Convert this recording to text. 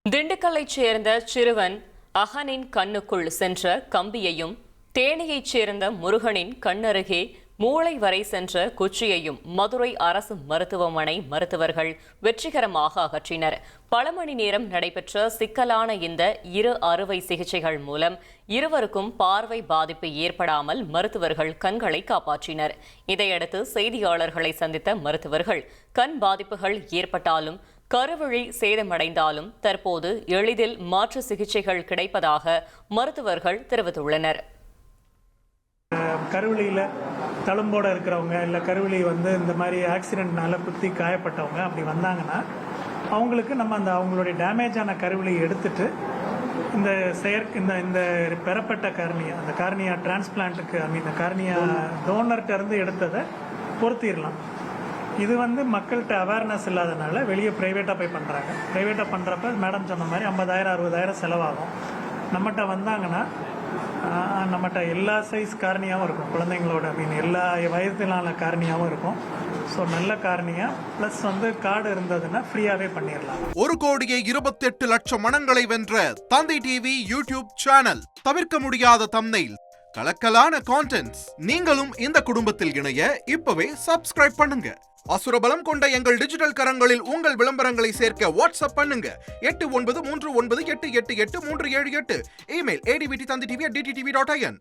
திண்டுக்கல்லைச் சேர்ந்த சிறுவன் அகனின் கண்ணுக்குள் சென்ற கம்பியையும், தேனியைச் சேர்ந்த முருகனின் கண்ணருகே மூளை வரை சென்ற குச்சியையும் மதுரை அரசு மருத்துவமனை மருத்துவர்கள் வெற்றிகரமாக அகற்றினர். பல மணி நேரம் நடைபெற்ற சிக்கலான இந்த இரு அறுவை சிகிச்சைகள் மூலம் இருவருக்கும் பார்வை பாதிப்பு ஏற்படாமல் மருத்துவர்கள் கண்களை காப்பாற்றினர். இதையடுத்து செய்தியாளர்களை சந்தித்த மருத்துவர்கள் கண் பாதிப்புகள் ஏற்பட்டாலும் கருவழி சேதமடைந்தாலும் தற்போது எளிதில் மாற்று சிகிச்சைகள் கிடைப்பதாக மருத்துவர்கள் தெரிவித்துள்ளனர். கருவழியில் தழும்போடு இருக்கிறவங்க இல்லை கருவழி இந்த மாதிரி ஆக்சிடென்ட்னால குத்தி காயப்பட்டவங்க அப்படி வந்தாங்கன்னா அவங்களுக்கு நம்ம அவங்களுடைய டேமேஜான கருவழியை எடுத்துட்டு இந்த இந்த பெறப்பட்ட கார்னியா அந்த கார்னியா டிரான்ஸ்பிளான்ட்டுக்கு இந்த கார்னியா டோனர்கிட்ட இருந்து எடுத்ததை பொருத்திடலாம். இது மக்கள்கிட்ட அவேர்னஸ் இல்லாதனால வெளியே ப்ரைவேட்டாக போய் பண்ணுறாங்க. ப்ரைவேட்டாக பண்ணுறப்ப மேடம் சொன்ன மாதிரி 50,000-60,000 செலவாகும். நம்மகிட்ட வந்தாங்கன்னா நம்மகிட்ட எல்லா சைஸ் கார்னியாவும் இருக்கும். குழந்தைங்களோட எல்லா வயதிலான கார்னியாவும் இருக்கும். ஸோ நல்ல கார்னியா ப்ளஸ் கார்டு இருந்ததுன்னா ஃப்ரீயாகவே பண்ணிடலாம். 1,28,00,000 மனங்களை வென்ற தந்தி டிவி யூடியூப் சேனல். தவிர்க்க முடியாத தம்ப்நெயில், கலக்கலான கான்டென்ட்ஸ். நீங்களும் இந்த குடும்பத்தில் இணைய இப்பவே சப்ஸ்கிரைப் பண்ணுங்க. அசுரபலம் கொண்ட எங்கள் டிஜிட்டல் கரங்களில் உங்கள் விளம்பரங்களை சேர்க்க வாட்ஸ்அப் பண்ணுங்க. 8939888838. Email advttv@dttv.in.